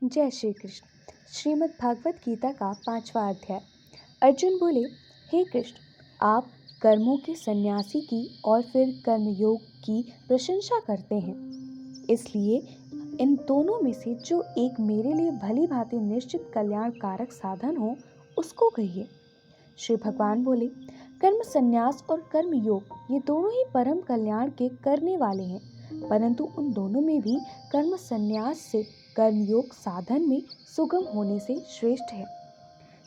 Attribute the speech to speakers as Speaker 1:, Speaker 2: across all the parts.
Speaker 1: जय श्री कृष्ण। श्रीमद् भागवत गीता का 5वां अध्याय। अर्जुन बोले, हे कृष्ण, आप कर्मों के सन्यासी की और फिर कर्मयोग की प्रशंसा करते हैं, इसलिए इन दोनों में से जो एक मेरे लिए भली भांति निश्चित कल्याणकारक साधन हो उसको कहिए। श्री भगवान बोले, कर्म संन्यास और कर्म योग ये दोनों ही परम कल्याण के करने वाले हैं, परंतु उन दोनों में भी कर्म संन्यास से कर्मयोग साधन में सुगम होने से श्रेष्ठ है।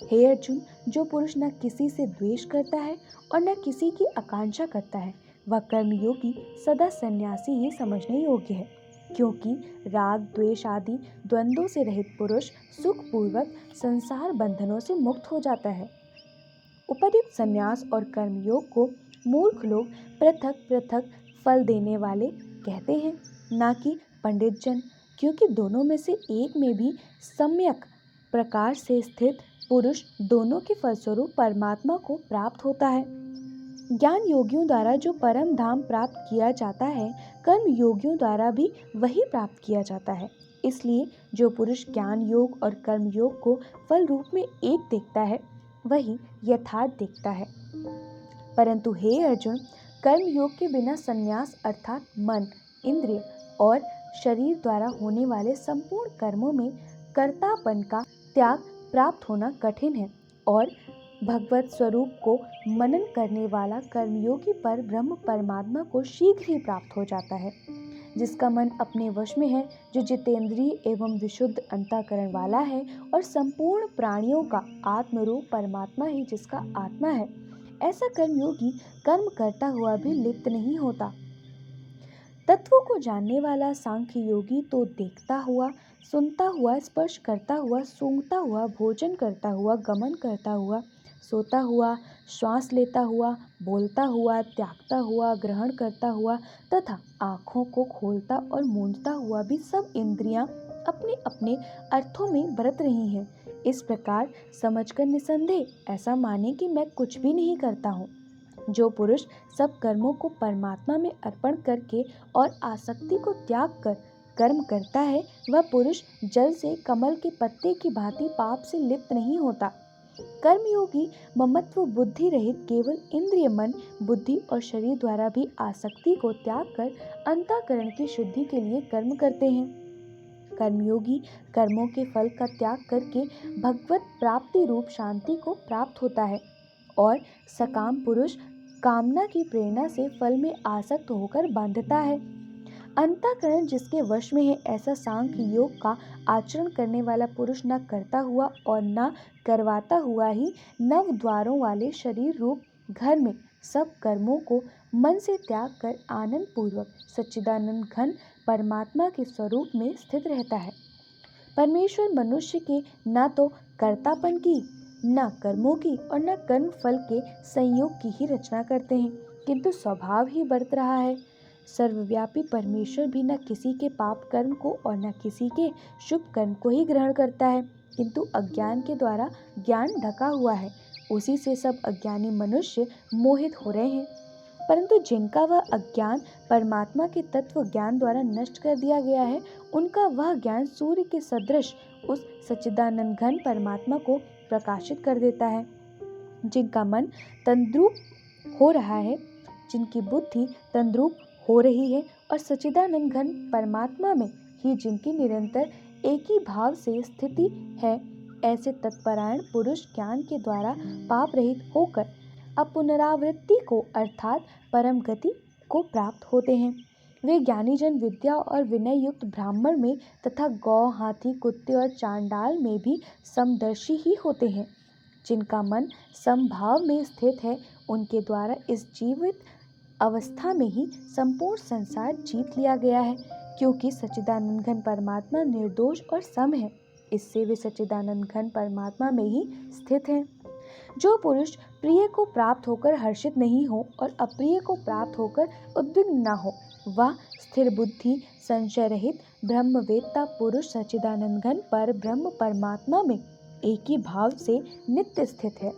Speaker 1: हे अर्जुन, जो पुरुष न किसी से द्वेष करता है और न किसी की आकांक्षा करता है, वह कर्मयोगी सदा सन्यासी ही समझने योग्य है, क्योंकि राग द्वेष आदि द्वंद्वों से रहित पुरुष सुखपूर्वक संसार बंधनों से मुक्त हो जाता है। उपर्युक्त संन्यास और कर्मयोग को मूर्ख लोग पृथक पृथक फल देने वाले कहते हैं, ना कि पंडित जन, क्योंकि दोनों में से एक में भी सम्यक प्रकार से स्थित पुरुष दोनों के फलस्वरूप परमात्मा को प्राप्त होता है। ज्ञान योगियों द्वारा जो परम धाम प्राप्त किया जाता है, कर्म योगियों द्वारा भी वही प्राप्त किया जाता है। इसलिए जो पुरुष ज्ञान योग और कर्म योग को फल रूप में एक देखता है, वही यथार्थ देखता है। परंतु हे अर्जुन, कर्म योग के बिना संन्यास अर्थात मन, इंद्रिय और शरीर द्वारा होने वाले संपूर्ण कर्मों में कर्तापन का त्याग प्राप्त होना कठिन है, और भगवत स्वरूप को मनन करने वाला कर्मयोगी पर ब्रह्म परमात्मा को शीघ्र ही प्राप्त हो जाता है। जिसका मन अपने वश में है, जो जितेंद्रिय एवं विशुद्ध अंतःकरण वाला है और संपूर्ण प्राणियों का आत्मरूप परमात्मा ही जिसका आत्मा है, ऐसा कर्मयोगी कर्म करता हुआ भी लिप्त नहीं होता। तत्वों को जानने वाला सांख्य योगी तो देखता हुआ, सुनता हुआ, स्पर्श करता हुआ, सूंघता हुआ, भोजन करता हुआ, गमन करता हुआ, सोता हुआ, श्वास लेता हुआ, बोलता हुआ, त्यागता हुआ, ग्रहण करता हुआ तथा आँखों को खोलता और मूंदता हुआ भी सब इंद्रियां अपने अपने अर्थों में बरत रही हैं। इस प्रकार समझकर निसंदेह ऐसा माने कि मैं कुछ भी नहीं करता हूँ। जो पुरुष सब कर्मों को परमात्मा में अर्पण करके और आसक्ति को त्याग कर कर्म करता है, वह पुरुष जल से कमल के पत्ते की भांति पाप से लिप्त नहीं होता। कर्मयोगी ममत्व बुद्धि रहित केवल इंद्रिय, मन, बुद्धि और शरीर द्वारा भी आसक्ति को त्याग कर अंतःकरण की शुद्धि के लिए कर्म करते हैं। कर्मयोगी कर्मों के फल का त्याग करके भगवत प्राप्ति रूप शांति को प्राप्त होता है, और सकाम पुरुष कामना की प्रेरणा से फल में आसक्त होकर बांधता है। अंतःकरण जिसके वश में है, ऐसा सांख्य योग का आचरण करने वाला पुरुष न करता हुआ और न करवाता हुआ ही नव द्वारों वाले शरीर रूप घर में सब कर्मों को मन से त्याग कर आनंद पूर्वक सच्चिदानंद घन परमात्मा के स्वरूप में स्थित रहता है। परमेश्वर मनुष्य के न तो कर्तापन की, न कर्मों की और न कर्म फल के संयोग की ही रचना करते हैं, किंतु स्वभाव ही बरत रहा है। सर्वव्यापी परमेश्वर भी न किसी के पाप कर्म को और न किसी के शुभ कर्म को ही ग्रहण करता है, किंतु अज्ञान के द्वारा ज्ञान ढका हुआ है, उसी से सब अज्ञानी मनुष्य मोहित हो रहे हैं। परंतु जिनका वह अज्ञान परमात्मा के तत्व ज्ञान द्वारा नष्ट कर दिया गया है, उनका वह ज्ञान सूर्य के सदृश उस सच्चिदानंद घन परमात्मा को प्रकाशित कर देता है। जिनका मन तंद्रूप हो रहा है, जिनकी बुद्धि तंद्रूप हो रही है और सच्चिदानंद घन परमात्मा में ही जिनकी निरंतर एक ही भाव से स्थिति है, ऐसे तत्परायण पुरुष ज्ञान के द्वारा पाप रहित होकर अपुनरावृत्ति को अर्थात परम गति को प्राप्त होते हैं। वे ज्ञानी जन विद्या और विनय युक्त ब्राह्मण में तथा गौ, हाथी, कुत्ते और चांडाल में भी समदर्शी ही होते हैं। जिनका मन समभाव में स्थित है, उनके द्वारा इस जीवित अवस्था में ही संपूर्ण संसार जीत लिया गया है, क्योंकि सच्चिदानंद घन परमात्मा निर्दोष और सम है। इससे वे सच्चिदानंद घन परमात्मा में ही स्थित हैं। जो पुरुष प्रिय को प्राप्त होकर हर्षित नहीं हो और अप्रिय को प्राप्त होकर उद्विग्न न हो, वह स्थिर बुद्धि, संशय रहित ब्रह्मवेत्ता पुरुष सच्चिदानंद घन पर ब्रह्म परमात्मा में एक ही भाव से नित्य स्थित है।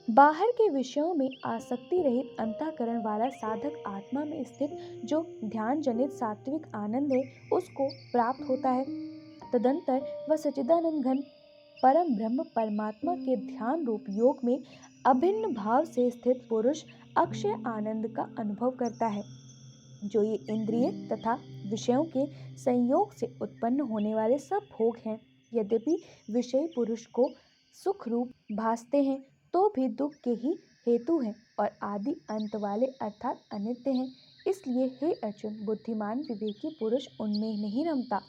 Speaker 1: बाहर के विषयों में आसक्ति रहित अंतःकरण वाला साधक आत्मा में स्थित जो ध्यान जनित सात्विक आनंद है, उसको प्राप्त होता है। तदंतर वह सच्चिदानंद घन परम ब्रह्म परमात्मा के ध्यान रूप योग में अभिन्न भाव से स्थित पुरुष अक्षय आनंद का अनुभव करता है, जो ये इंद्रिय तथा विषयों के संयोग से उत्पन्न होने वाले सब भोग हैं। यद्यपि विषयी पुरुष को सुख रूप भासते हैं, तो भी दुख के ही हेतु हैं और आदि अंत वाले अर्थात अनित्य हैं। इसलिए हे अर्जुन, बुद्धिमान विवेकी पुरुष उनमें नहीं रमता।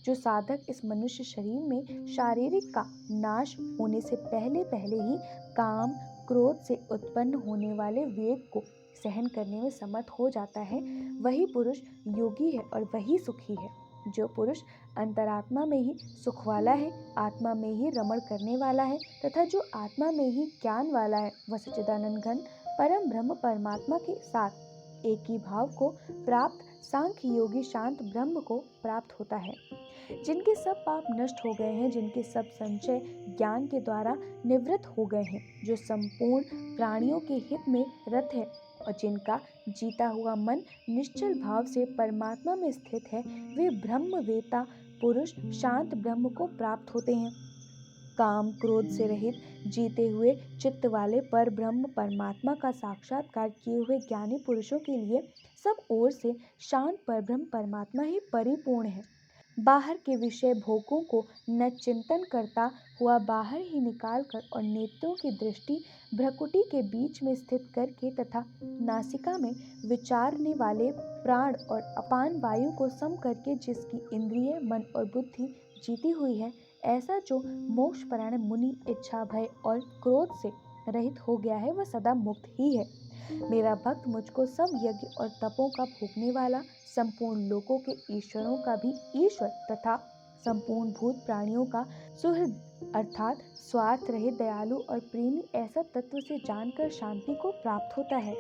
Speaker 1: जो साधक इस मनुष्य शरीर में शारीरिक का नाश होने से पहले पहले ही काम क्रोध से उत्पन्न होने वाले वेग को सहन करने में समर्थ हो जाता है, वही पुरुष योगी है और वही सुखी है। जो पुरुष अंतरात्मा में ही सुख वाला है, आत्मा में ही रमण करने वाला है तथा जो आत्मा में ही ज्ञान वाला है, वह सच्चिदानंद घन परम ब्रह्म परमात्मा के साथ एक ही भाव को प्राप्त सांख्य योगी शांत ब्रह्म को प्राप्त होता है। जिनके सब पाप नष्ट हो गए हैं, जिनके सब संचय ज्ञान के द्वारा निवृत्त हो गए हैं, जो संपूर्ण प्राणियों के हित में रत है और जिनका जीता हुआ मन निश्चल भाव से परमात्मा में स्थित है, वे ब्रह्मवेता पुरुष शांत ब्रह्म को प्राप्त होते हैं। काम क्रोध से रहित जीते हुए चित्त वाले पर ब्रह्म परमात्मा का साक्षात्कार किए हुए ज्ञानी पुरुषों के लिए सब ओर से शांत पर ब्रह्म परमात्मा ही परिपूर्ण है। बाहर के विषय भोगों को न चिंतन करता हुआ बाहर ही निकाल कर और नेत्रों की दृष्टि भ्रकुटी के बीच में स्थित करके तथा नासिका में विचारने वाले प्राण और अपान वायु को सम करके जिसकी इंद्रिय मन और बुद्धि जीती हुई है, ऐसा जो मोक्षपरायण मुनि इच्छा भय और क्रोध से रहित हो गया है, वह सदा मुक्त ही है। मेरा भक्त मुझको सब यज्ञ और तपों का भोगने वाला, संपूर्ण लोकों के ईश्वरों का भी ईश्वर तथा संपूर्ण भूत प्राणियों का सुहृद अर्थात स्वार्थ रहित दयालु और प्रेमी ऐसा तत्व से जानकर शांति को प्राप्त होता है।